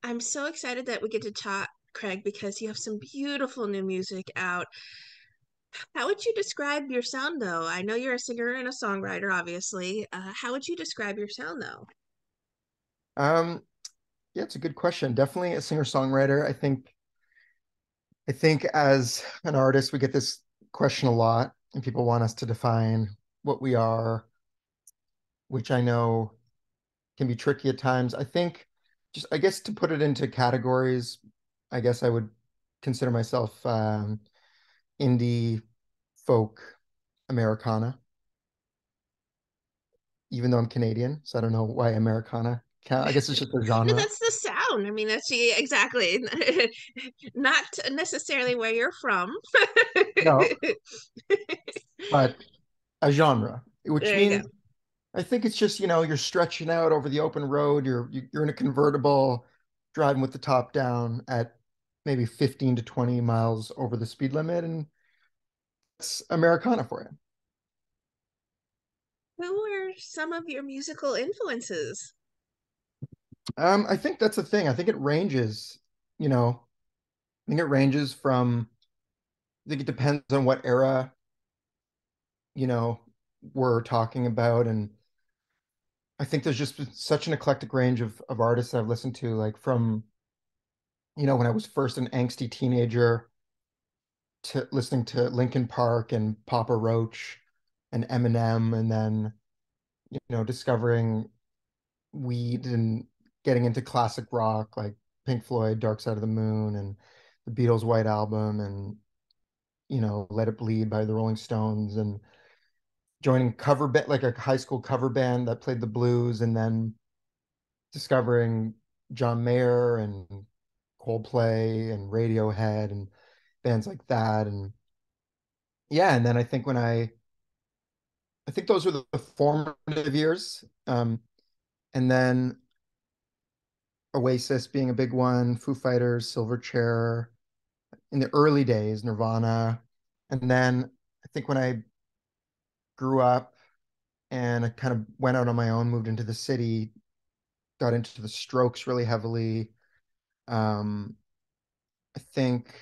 I'm so excited that we get to talk, Craig, because you have some beautiful new music out. How would you describe your sound, though? I know you're a singer and a songwriter, obviously. How would you describe your sound, though? Um, yeah, it's a good question. Definitely a singer-songwriter. I think as an artist, we get this question a lot, and people want us to define what we are, which I know can be tricky at times. I guess to put it into categories, I guess I would consider myself indie folk Americana, even though I'm Canadian, so I don't know why Americana count. I guess it's just a No, genre. that's the sound. I mean, exactly not necessarily where you're from. No, but a genre, which There you means go. I think it's just, you're stretching out over the open road. You're in a convertible driving with the top down at maybe 15 to 20 miles over the speed limit, and it's Americana for you. Who are some of your musical influences? I think that's the thing. I think it ranges, you know, I think it ranges from, I think it depends on what era, you know, we're talking about. And I think there's just been such an eclectic range of artists I've listened to, like from, when I was first an angsty teenager to listening to Linkin Park and Papa Roach and Eminem, and then, discovering weed and getting into classic rock like Pink Floyd, Dark Side of the Moon, and the Beatles' White Album, and Let It Bleed by the Rolling Stones, and joining cover band like a high school cover band that played the blues, and then discovering John Mayer and Coldplay and Radiohead and bands like that. And yeah, and then I think those were the formative years. And then Oasis being a big one, Foo Fighters, Silverchair, in the early days, Nirvana. And then I think when I grew up and I kind of went out on my own, moved into the city, got into the Strokes really heavily. Um, I think,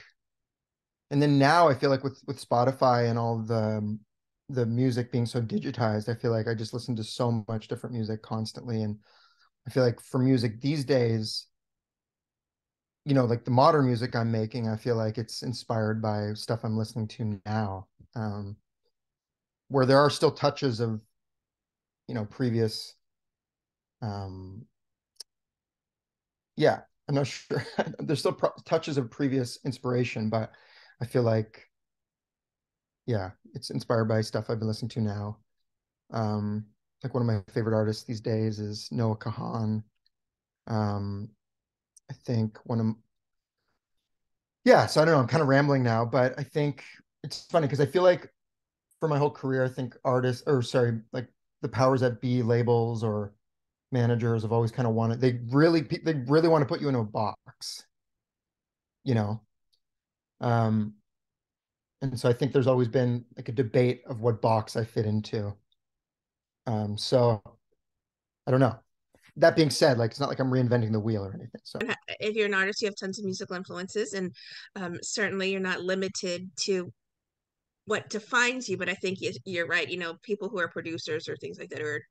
and then now I feel like with Spotify and all the music being so digitized, I feel like I just listen to so much different music constantly. And I feel like for music these days, like the modern music I'm making, I feel like it's inspired by stuff I'm listening to now, where there are still touches of, previous, um, yeah, I'm not sure. There's still touches of previous inspiration, but I feel like, yeah, it's inspired by stuff I've been listening to now. Um, like one of my favorite artists these days is Noah Kahan. Um, I think yeah, so I don't know, I'm kind of rambling now, but I think it's funny because I feel like for my whole career, I think artists, or sorry, like the powers that be, labels or managers, have always kind of wanted, they really want to put you in a box, you know? Um, and so I think there's always been like a debate of what box I fit into. So I don't know. That being said, like it's not like I'm reinventing the wheel or anything. So If you're an artist, you have tons of musical influences, and certainly you're not limited to what defines you. But I think you're right. People who are producers or things like that, or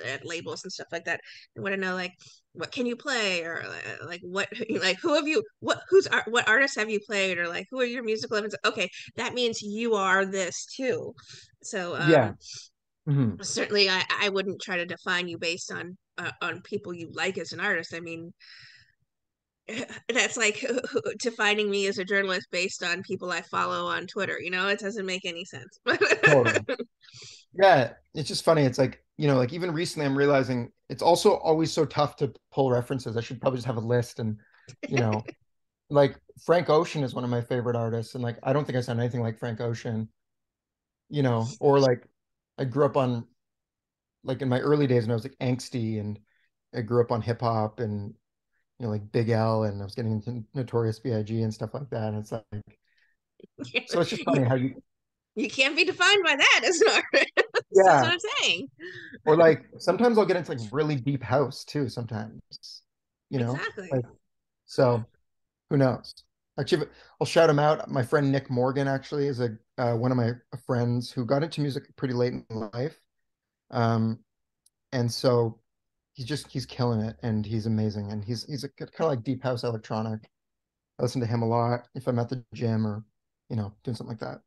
at labels and stuff like that, they want to know like what can you play, or like what like who have you what artists have you played, or like who are your musical influences. Okay, that means you are this too. So yeah. Mhm. certainly I wouldn't try to define you based on people you like as an artist. I mean, that's like defining me as a journalist based on people I follow on Twitter. It doesn't make any sense. Totally. Yeah, it's just funny. It's like, like even recently I'm realizing it's also always so tough to pull references. I should probably just have a list, and, you know, like Frank Ocean is one of my favorite artists, and like I don't think I sound anything like Frank Ocean, or like I grew up on, like in my early days when I was like angsty, and I grew up on hip hop and, like Big L, and I was getting into Notorious B.I.G. and stuff like that. And it's like, so it's just funny how You can't be defined by that as an artist. That's what yeah, I'm saying. or like sometimes I'll get into like really deep house too sometimes, you know, Exactly. like So who knows? Actually, I'll shout him out. My friend Nick Morgan actually is a one of my friends who got into music pretty late in life. Um, and so he's killing it and he's amazing and he's a kind of like deep house electronic. I listen to him a lot if I'm at the gym or doing something like that.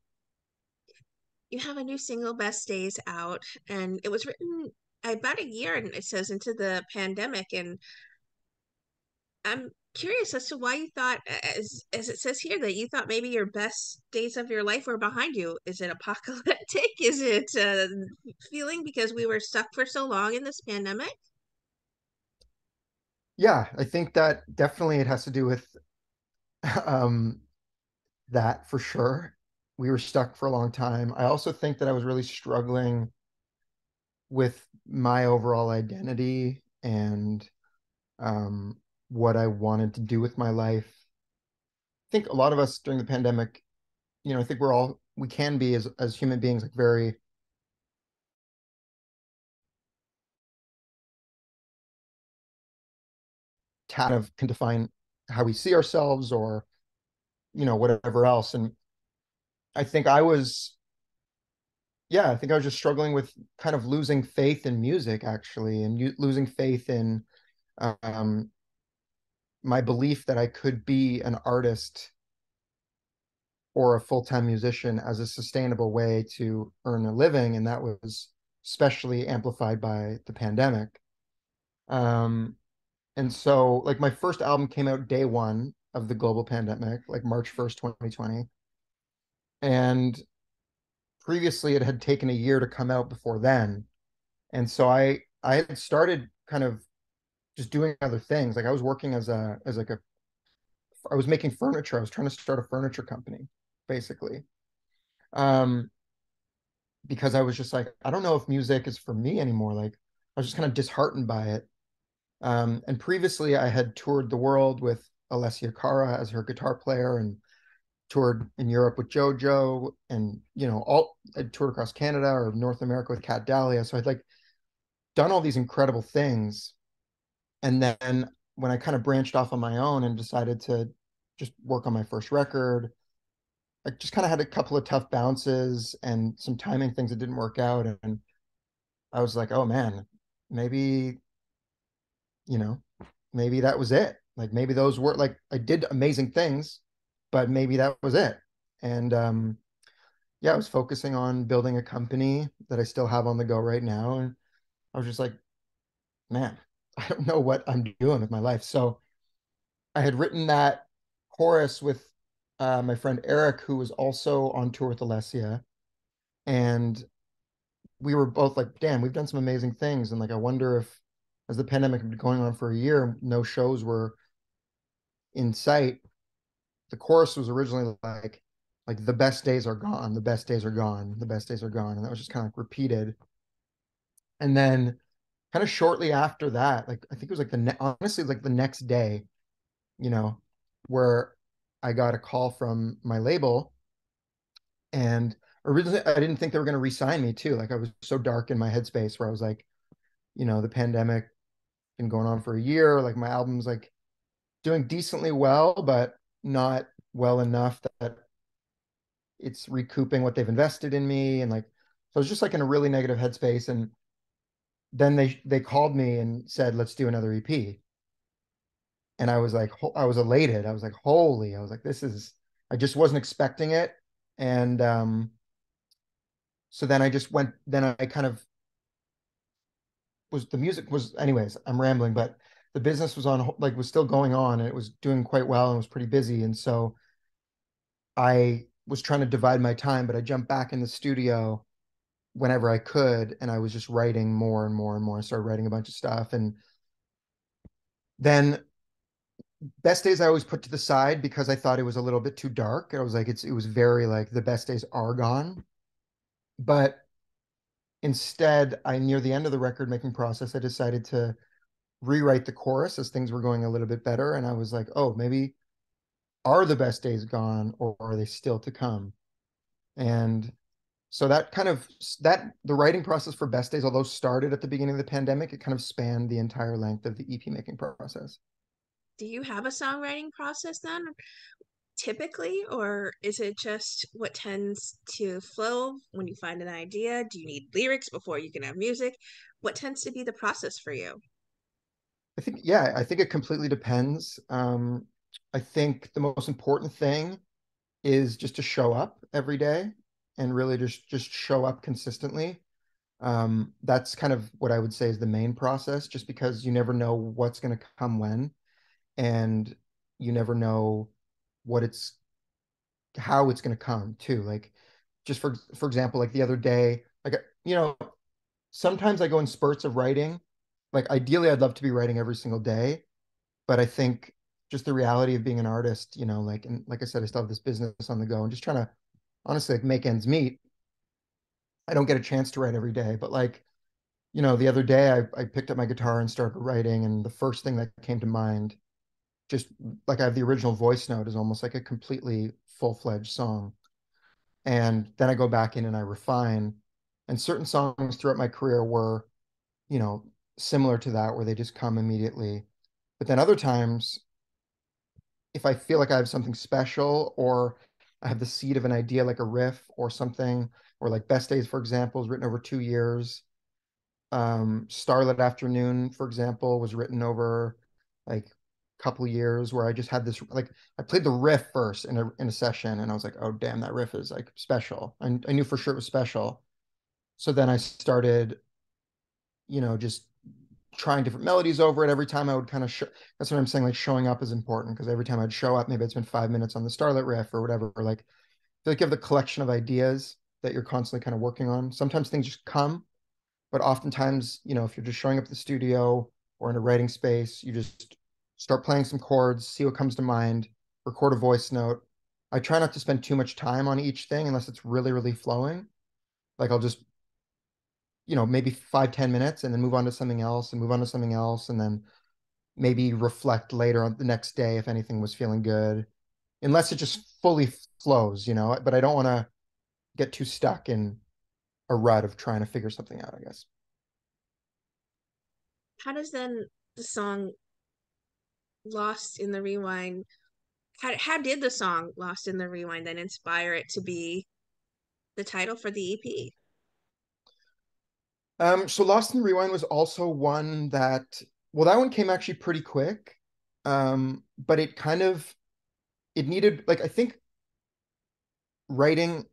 You have a new single, Best Days, out, and it was written about a year, and it says into the pandemic. And I'm curious as to why you thought, as it says here, that you thought maybe your best days of your life were behind you. Is it apocalyptic? Is it feeling because we were stuck for so long in this pandemic? Yeah, I think that definitely it has to do with um that for sure. We were stuck for a long time. I also think that I was really struggling with my overall identity and what I wanted to do with my life. I think a lot of us during the pandemic, I think we can be as human beings like very kind of can define how we see ourselves or whatever else. And I think I was yeah, I think I was just struggling with kind of losing faith in music actually and losing faith in um my belief that I could be an artist or a full-time musician as a sustainable way to earn a living, and that was especially amplified by the pandemic. Um, and so, like, my first album came out day one of the global pandemic, like March 1st, 2020. And previously, it had taken a year to come out before then. And so I had started kind of just doing other things. Like I was working as like a I was making furniture. I was trying to start a furniture company, basically. Um, because I was just like, I don't know if music is for me anymore. Like I was just kind of disheartened by it. And previously I had toured the world with Alessia Cara as her guitar player and toured in Europe with JoJo and, I toured across Canada or North America with Cat Dahlia. So I'd like done all these incredible things. And then when I kind of branched off on my own and decided to just work on my first record, I just kind of had a couple of tough bounces and some timing things that didn't work out. And I was like, oh man, maybe, you know, maybe that was it. Like maybe those were like I did amazing things, but maybe that was it. And yeah, I was focusing on building a company that I still have on the go right now. And I was just like, man, I don't know what I'm doing with my life. So I had written that chorus with my friend Eric, who was also on tour with Alessia. And we were both like, damn, we've done some amazing things. And like, I wonder if, as the pandemic had been going on for a year, no shows were in sight. The chorus was originally like the best days are gone, the best days are gone, the best days are gone. And that was just kind of like repeated. And then kind of shortly after that, like I think it was like honestly, like the next day, you know, where I got a call from my label and originally I didn't think they were going to re-sign me too. Like I was so dark in my headspace where I was like, the pandemic been going on for a year. Like my album's like doing decently well, but not well enough that it's recouping what they've invested in me. And like, so I was just like in a really negative headspace. And then they called me and said, let's do another EP. And I was like, I was elated. I was like, holy, I was like, I just wasn't expecting it. And so then I just went, then I kind of the music was, anyways, I'm rambling, but the business was was still going on and it was doing quite well and was pretty busy. And so I was trying to divide my time, but I jumped back in the studio whenever I could. And I was just writing more and more and more. I started writing a bunch of stuff. And then best days I always put to the side because I thought it was a little bit too dark. I was like, it was very like the best days are gone. But instead, I near the end of the record making process, I decided to rewrite the chorus as things were going a little bit better. And I was like, oh, maybe are the best days gone or are they still to come? And so the writing process for Best Days, although started at the beginning of the pandemic, it kind of spanned the entire length of the EP making process. Do you have a songwriting process then, typically, or is it just what tends to flow when you find an idea? Do you need lyrics before you can have music? What tends to be the process for you? I think, yeah, I think it completely depends. I think the most important thing is just to show up every day and really just show up consistently. That's kind of what I would say is the main process, just because you never know what's going to come when, and you never know what it's how it's going to come too. Like, just for example, like the other day, like, sometimes I go in spurts of writing. Like, ideally, I'd love to be writing every single day, but I think just the reality of being an artist, like, and like I said, I still have this business on the go and just trying to honestly, like, make ends meet. I don't get a chance to write every day, but like, the other day I picked up my guitar and started writing, and the first thing that came to mind, just like, I have the original voice note, is almost like a completely full-fledged song. And then I go back in and I refine. And certain songs throughout my career were, you know, similar to that, where they just come immediately. But then other times, if I feel like I have something special, or I have the seed of an idea, like a riff or something, or like Best Days, for example, is written over 2 years. Starlit Afternoon, for example, was written over like a couple of years, where I just had this, like, I played the riff first in a session, and I was like, oh damn, that riff is like special. I knew for sure it was special. So then I started, just trying different melodies over it. Every time I would kind of that's what I'm saying, like, showing up is important, because every time I'd show up, maybe it's been 5 minutes on the Starlit riff or whatever, like, I feel like you have the collection of ideas that you're constantly kind of working on. Sometimes things just come, but oftentimes, if you're just showing up at the studio or in a writing space, you just start playing some chords, see what comes to mind, record a voice note. I try not to spend too much time on each thing unless it's really, really flowing. Like, I'll just, maybe 5, 10 minutes, and then move on to something else, and move on to something else, and then maybe reflect later on the next day if anything was feeling good, unless it just fully flows. But I don't want to get too stuck in a rut of trying to figure something out, I guess. How does then the song Lost in the Rewind, how did the song Lost in the Rewind then inspire it to be the title for the EP? So Lost in Rewind was also one that, well, that one came actually pretty quick. But it needed, like, I think writing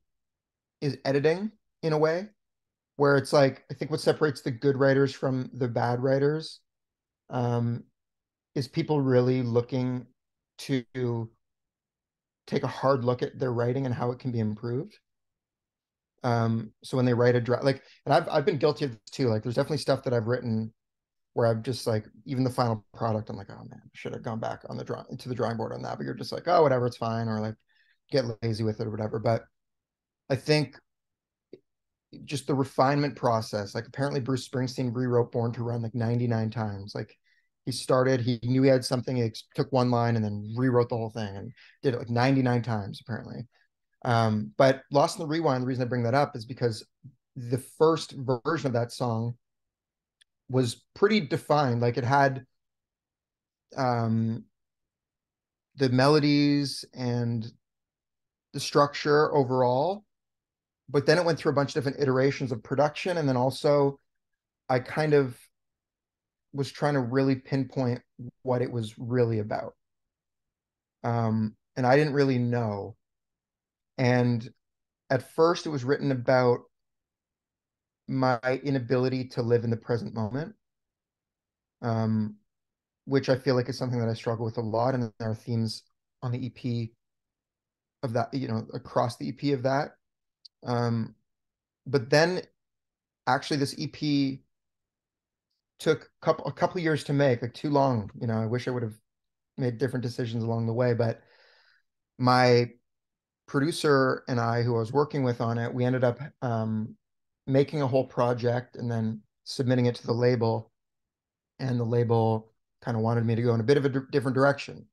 is editing in a way, where it's like, I think what separates the good writers from the bad writers, um, is people really looking to take a hard look at their writing and how it can be improved. So when they write a draft, like, and I've been guilty of this too. Like, there's definitely stuff that I've written where I've just, like, even the final product, I'm like, oh man, I should have gone back on the to the drawing board on that. But you're just like, oh, whatever, it's fine, or like, get lazy with it or whatever. But I think just the refinement process, like, apparently Bruce Springsteen rewrote Born to Run like 99 times. Like, he knew he had something, he took one line and then rewrote the whole thing and did it like 99 times apparently. But Lost in the Rewind, the reason I bring that up is because the first version of that song was pretty defined. Like, it had, um, the melodies and the structure overall, but then it went through a bunch of different iterations of production. And then also, I kind of was trying to really pinpoint what it was really about. And I didn't really know. And at first, it was written about my inability to live in the present moment, um, which I feel like is something that I struggle with a lot. And there are themes on the EP of that, across the EP of that. Um, but then actually, this EP took a couple years to make, like, too long. I wish I would have made different decisions along the way. But my producer and I, who I was working with on it, we ended up, making a whole project and then submitting it to the label. And the label kind of wanted me to go in a bit of a different direction,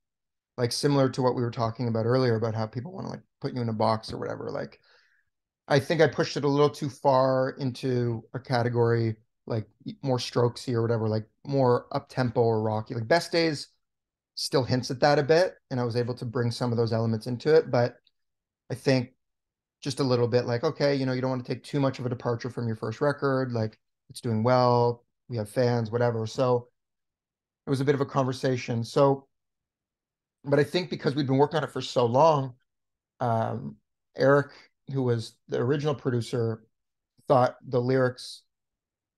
like similar to what we were talking about earlier, about how people want to, like, put you in a box or whatever. Like, I think I pushed it a little too far into a category, like more strokesy or whatever, like more up tempo or rocky. Like, Best Days still hints at that a bit, and I was able to bring some of those elements into it. But I think just a little bit like, okay, you don't want to take too much of a departure from your first record. Like it's doing well, we have fans, whatever. So it was a bit of a conversation. So, but I think because we've been working on it for so long, um, Eric, who was the original producer, thought the lyrics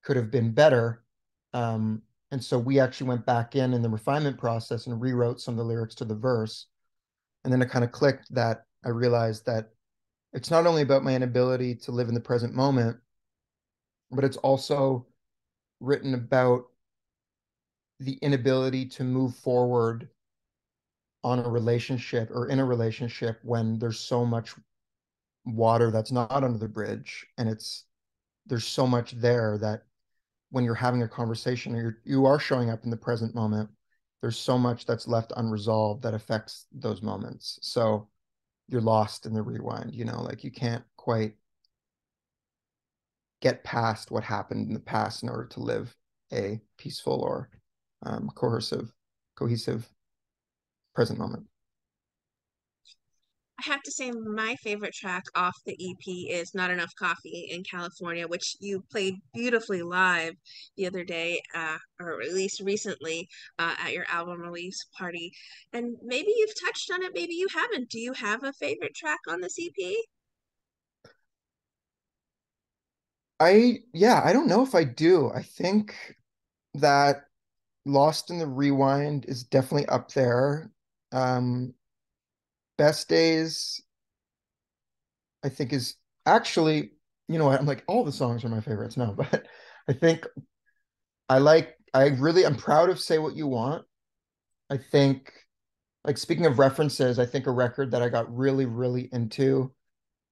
could have been better. Um, and so we actually went back in the refinement process and rewrote some of the lyrics to the verse. And then it kind of clicked that I realized that it's not only about my inability to live in the present moment, but it's also written about the inability to move forward on a relationship or in a relationship when there's so much water that's not under the bridge, and there's so much there that when you're having a conversation or you are showing up in the present moment, there's so much that's left unresolved that affects those moments. So you're lost in the rewind, like you can't quite get past what happened in the past in order to live a peaceful or cohesive present moment. I have to say my favorite track off the EP is Not Enough Coffee in California, which you played beautifully live the other day, or at least recently, at your album release party. And maybe you've touched on it, maybe you haven't. Do you have a favorite track on this EP? Yeah, I don't know if I do. I think that Lost in the Rewind is definitely up there. Um, Best Days, I think is actually, you know what, I'm like, all the songs are my favorites now, but I think I'm proud of Say What You Want. I think, like, speaking of references, I think a record that I got really, really into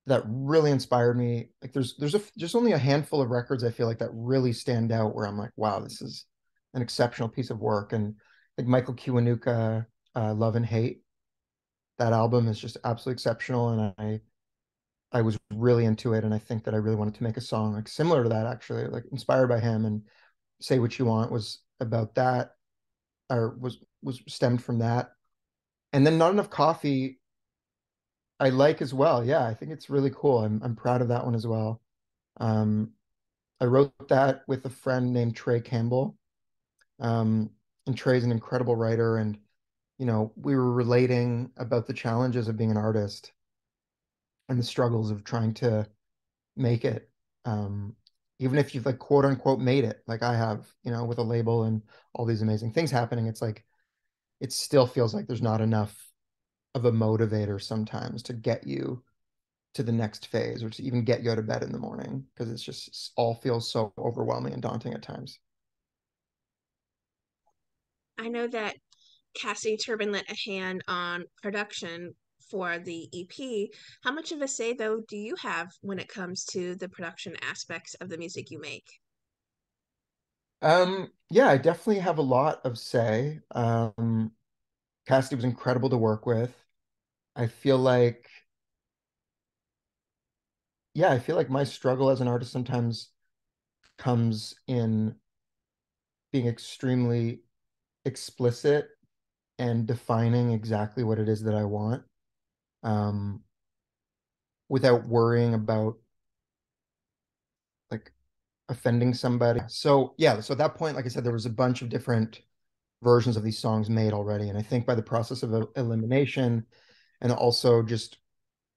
that really inspired me. Like, there's only a handful of records I feel like that really stand out where I'm like, wow, this is an exceptional piece of work. And like Michael Kiwanuka, Love and Hate, that album is just absolutely exceptional. And I was really into it, and I think that I really wanted to make a song like similar to that, actually, like inspired by him. And Say What You Want was about that, or was stemmed from that. And then Not Enough Coffee, I like as well. Yeah, I think it's really cool. I'm proud of that one as well. Um, I wrote that with a friend named Trey Campbell. Um, and Trey's an incredible writer, and we were relating about the challenges of being an artist and the struggles of trying to make it. Um, Even if you've like quote unquote made it, like I have, with a label and all these amazing things happening, it's like it still feels like there's not enough of a motivator sometimes to get you to the next phase or to even get you out of bed in the morning because it's just all feels so overwhelming and daunting at times. I know that Cassie Turbin lent a hand on production for the EP. How much of a say, though, do you have when it comes to the production aspects of the music you make? Yeah, I definitely have a lot of say. Cassidy was incredible to work with. I feel like, yeah, I feel like my struggle as an artist sometimes comes in being extremely explicit and defining exactly what it is that I want, um, without worrying about like offending somebody. So yeah, so at that point, like I said, there was a bunch of different versions of these songs made already. And I think by the process of elimination and also just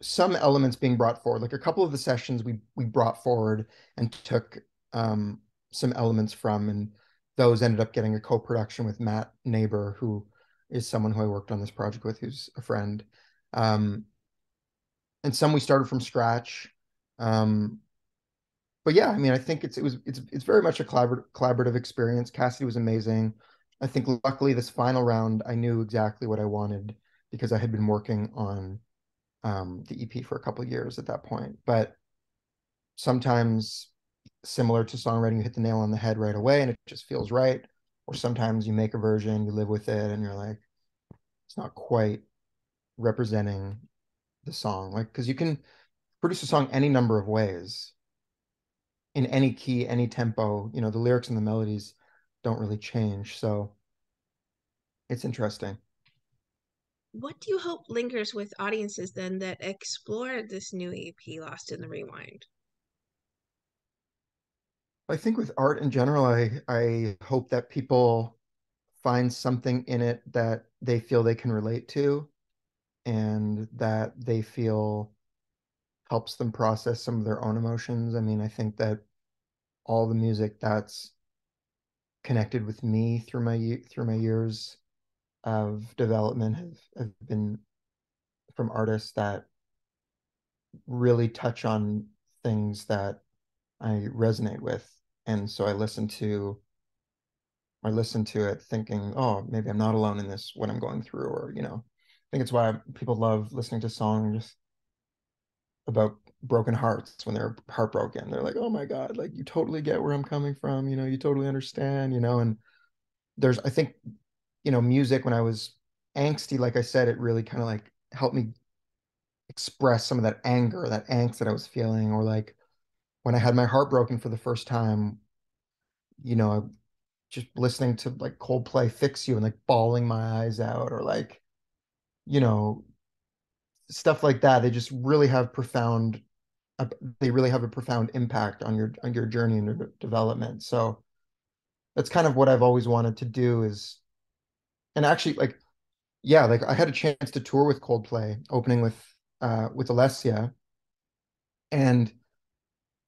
some elements being brought forward, like a couple of the sessions we brought forward and took um, some elements from, and those ended up getting a co-production with Matt Neighbor, who is someone who I worked on this project with, who's a friend. Um, and some we started from scratch. Um, but yeah, I mean, I think it's very much a collaborative experience. Cassidy was amazing. I think luckily this final round, I knew exactly what I wanted because I had been working on the EP for a couple of years at that point. But sometimes, similar to songwriting, you hit the nail on the head right away and it just feels right. Or sometimes you make a version, you live with it, and you're like, it's not quite representing the song. Like, because you can produce a song any number of ways in any key, any tempo. The lyrics and the melodies don't really change. So it's interesting. What do you hope lingers with audiences then that explore this new EP, Lost in the Rewind? I think with art in general, I hope that people find something in it that they feel they can relate to and that they feel helps them process some of their own emotions. I mean, I think that all the music that's connected with me through my years of development have been from artists that really touch on things that I resonate with. And so I listen to it thinking, oh, maybe I'm not alone in this what I'm going through, or, I think it's why people love listening to songs about broken hearts when they're heartbroken. They're like, oh my God, like you totally get where I'm coming from, you totally understand, and I think, music when I was angsty, like I said, it really kind of like helped me express some of that anger, that angst that I was feeling, or like when I had my heart broken for the first time, just listening to like Coldplay Fix You and like bawling my eyes out, or like, you know, stuff like that. Uh, they really have a profound impact on your journey and your development. So that's kind of what I've always wanted to do and actually like, yeah, like I had a chance to tour with Coldplay, opening with Alessia, and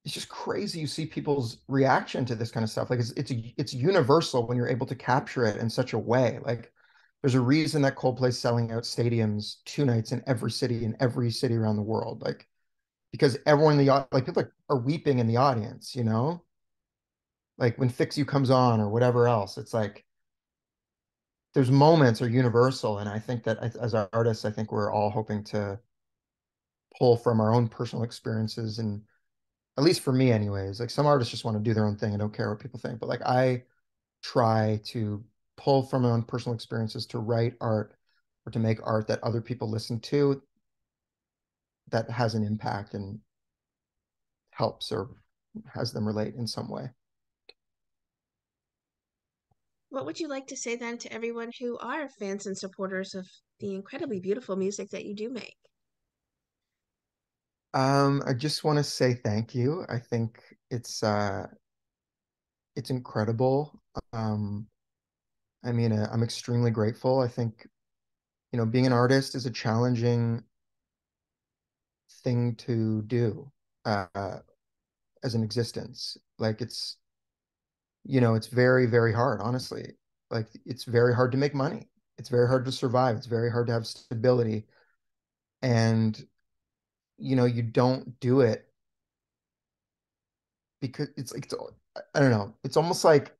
it's just crazy. You see people's reaction to this kind of stuff. Like it's universal when you're able to capture it in such a way. Like there's a reason that Coldplay's selling out stadiums 2 nights in every city around the world. Like because everyone in the like people are weeping in the audience, like when Fix You comes on or whatever else. It's like there's moments are universal, and I think that as artists, I think we're all hoping to pull from our own personal experiences, and at least for me anyways, like some artists just want to do their own thing and don't care what people think, but like I try to pull from my own personal experiences to write art or to make art that other people listen to that has an impact and helps or has them relate in some way. What would you like to say then to everyone who are fans and supporters of the incredibly beautiful music that you do make? I just want to say thank you. I think it's incredible. um I mean, I'm extremely grateful. I think, being an artist is a challenging thing to do, uh, as an existence. Like it's very, very hard, honestly. Like it's very hard to make money. It's very hard to survive. It's very hard to have stability. And, you don't do it because I don't know. It's almost like,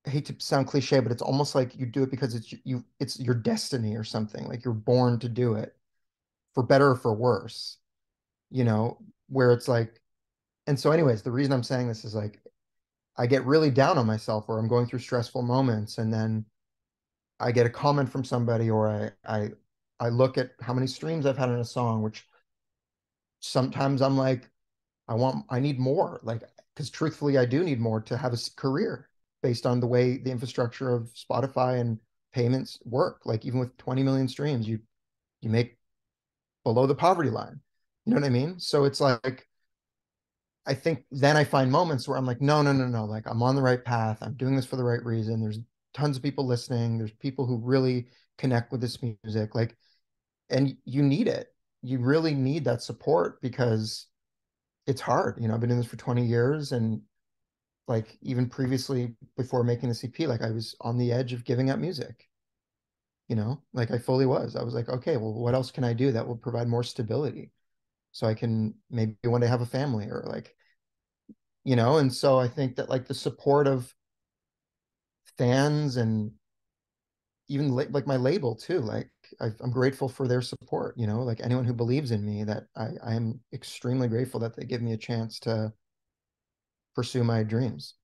I hate to sound cliche, but it's almost like you do it because it's your destiny or something. Like you're born to do it for better or for worse, you know, where it's like, and so anyways, the reason I'm saying this is like I get really down on myself or I'm going through stressful moments, and then I get a comment from somebody, or I look at how many streams I've had in a song, which sometimes I'm like, I need more, like, because truthfully, I do need more to have a career based on the way the infrastructure of Spotify and payments work. Like even with 20 million streams, you make below the poverty line. You know what I mean? So it's like I think then I find moments where I'm like, no, no, no, no. Like I'm on the right path. I'm doing this for the right reason. There's tons of people listening. There's people who really connect with this music. Like, and you need it. You really need that support because it's hard. I've been doing this for 20 years, and like even previously before making the CP, like I was on the edge of giving up music. Like I fully was. I was like, okay, well, what else can I do that will provide more stability so I can maybe one day have a family, or like, and so I think that like the support of fans and even like my label too, like I'm grateful for their support, like anyone who believes in me, that I am extremely grateful that they give me a chance to pursue my dreams.